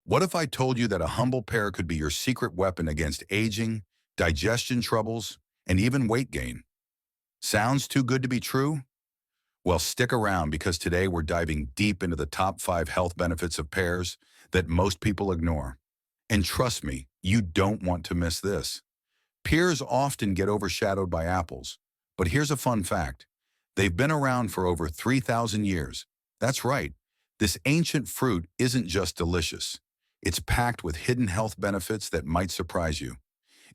What if I told you that a humble pear could be your secret weapon against aging, digestion troubles, and even weight gain? Sounds too good to be true? Well, stick around because today we're diving deep into the top 5 health benefits of pears that most people ignore. And trust me, you don't want to miss this. Pears often get overshadowed by apples, but here's a fun fact. They've been around for over 3,000 years. That's right, this ancient fruit isn't just delicious. It's packed with hidden health benefits that might surprise you.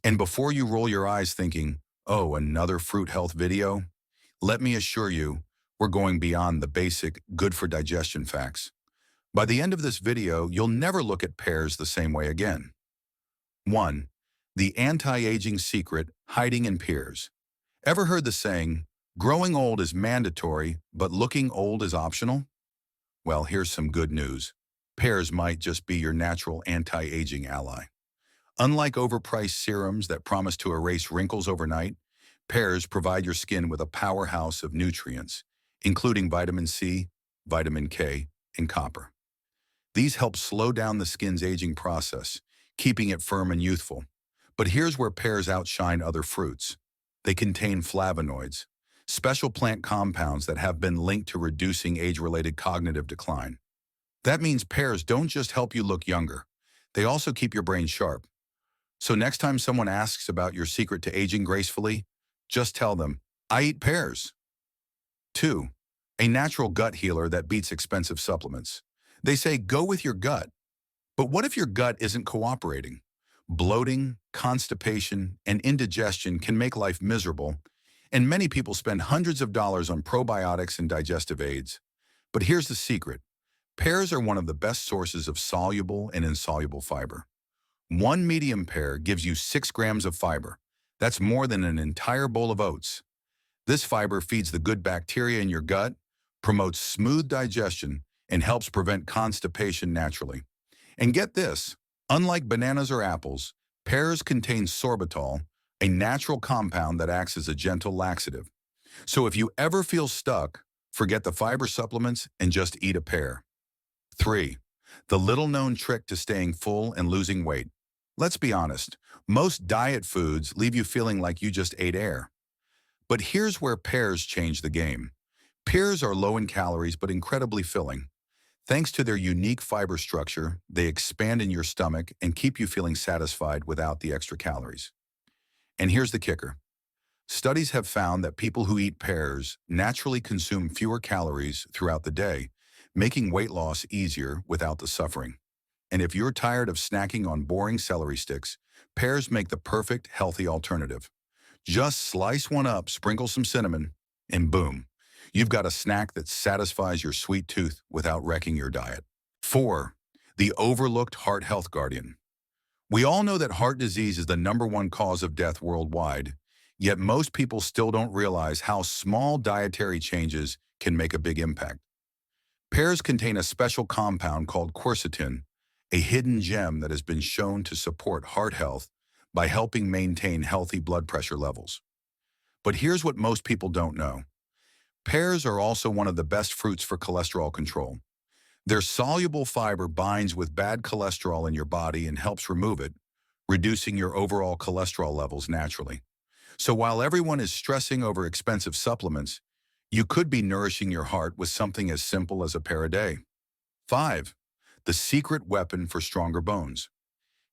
And before you roll your eyes thinking, oh, another fruit health video, let me assure you, we're going beyond the basic good for digestion facts. By the end of this video, you'll never look at pears the same way again. 1. The anti-aging secret hiding in pears. Ever heard the saying, growing old is mandatory, but looking old is optional? Well, here's some good news. Pears might just be your natural anti-aging ally. Unlike overpriced serums that promise to erase wrinkles overnight, pears provide your skin with a powerhouse of nutrients, including vitamin C, vitamin K, and copper. These help slow down the skin's aging process, keeping it firm and youthful. But here's where pears outshine other fruits. They contain flavonoids, special plant compounds that have been linked to reducing age-related cognitive decline. That means pears don't just help you look younger, they also keep your brain sharp. So next time someone asks about your secret to aging gracefully, just tell them, I eat pears. 2. A natural gut healer that beats expensive supplements. They say go with your gut. But what if your gut isn't cooperating? Bloating, constipation, and indigestion can make life miserable, and many people spend hundreds of dollars on probiotics and digestive aids. But here's the secret. Pears are one of the best sources of soluble and insoluble fiber. One medium pear gives you 6 grams of fiber. That's more than an entire bowl of oats. This fiber feeds the good bacteria in your gut, promotes smooth digestion, and helps prevent constipation naturally. And get this, unlike bananas or apples, pears contain sorbitol, a natural compound that acts as a gentle laxative. So if you ever feel stuck, forget the fiber supplements and just eat a pear. 3. The little-known trick to staying full and losing weight. Let's be honest, most diet foods leave you feeling like you just ate air. But here's where pears change the game. Pears are low in calories but incredibly filling. Thanks to their unique fiber structure, they expand in your stomach and keep you feeling satisfied without the extra calories. And here's the kicker. Studies have found that people who eat pears naturally consume fewer calories throughout the day, making weight loss easier without the suffering. And if you're tired of snacking on boring celery sticks, pears make the perfect healthy alternative. Just slice one up, sprinkle some cinnamon, and boom, you've got a snack that satisfies your sweet tooth without wrecking your diet. 4. The overlooked heart health guardian. We all know that heart disease is the #1 cause of death worldwide, yet most people still don't realize how small dietary changes can make a big impact. Pears contain a special compound called quercetin, a hidden gem that has been shown to support heart health by helping maintain healthy blood pressure levels. But here's what most people don't know. Pears are also one of the best fruits for cholesterol control. Their soluble fiber binds with bad cholesterol in your body and helps remove it, reducing your overall cholesterol levels naturally. So while everyone is stressing over expensive supplements, you could be nourishing your heart with something as simple as a pear a day. 5. The secret weapon for stronger bones.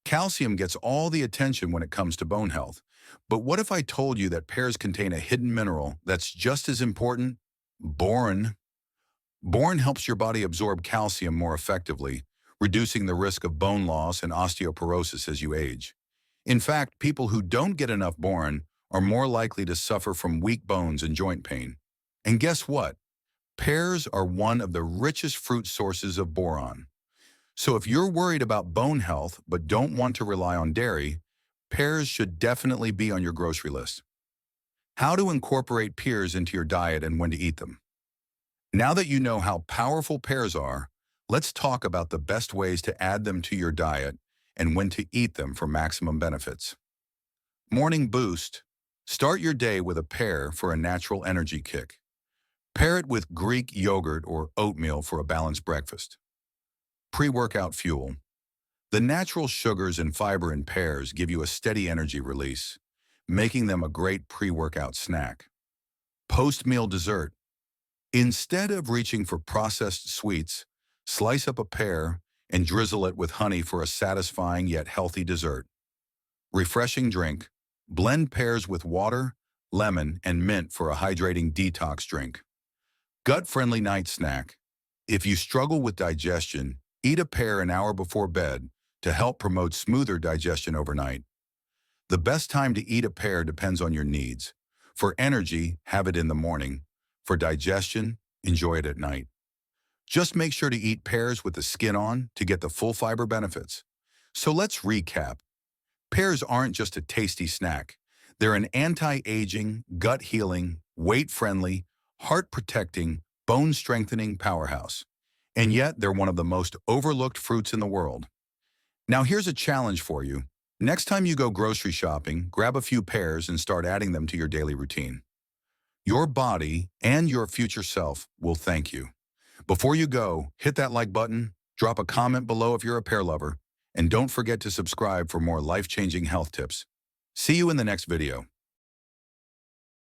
Calcium gets all the attention when it comes to bone health. But what if I told you that pears contain a hidden mineral that's just as important? Boron. Boron helps your body absorb calcium more effectively, reducing the risk of bone loss and osteoporosis as you age. In fact, people who don't get enough boron are more likely to suffer from weak bones and joint pain. And guess what? Pears are one of the richest fruit sources of boron. So if you're worried about bone health but don't want to rely on dairy, pears should definitely be on your grocery list. How to incorporate pears into your diet and when to eat them. Now that you know how powerful pears are, let's talk about the best ways to add them to your diet and when to eat them for maximum benefits. Morning boost. Start your day with a pear for a natural energy kick. Pair it with Greek yogurt or oatmeal for a balanced breakfast. Pre-workout fuel. The natural sugars and fiber in pears give you a steady energy release, making them a great pre-workout snack. Post-meal dessert. Instead of reaching for processed sweets, slice up a pear and drizzle it with honey for a satisfying yet healthy dessert. Refreshing drink. Blend pears with water, lemon, and mint for a hydrating detox drink. Gut-friendly night snack. If you struggle with digestion, eat a pear an hour before bed to help promote smoother digestion overnight. The best time to eat a pear depends on your needs. For energy, have it in the morning. For digestion, enjoy it at night. Just make sure to eat pears with the skin on to get the full fiber benefits. So let's recap. Pears aren't just a tasty snack. They're an anti-aging, gut-healing, weight-friendly, heart-protecting, bone-strengthening powerhouse. And yet, they're one of the most overlooked fruits in the world. Now here's a challenge for you. Next time you go grocery shopping, grab a few pears and start adding them to your daily routine. Your body and your future self will thank you. Before you go, hit that like button, drop a comment below if you're a pear lover, and don't forget to subscribe for more life-changing health tips. See you in the next video.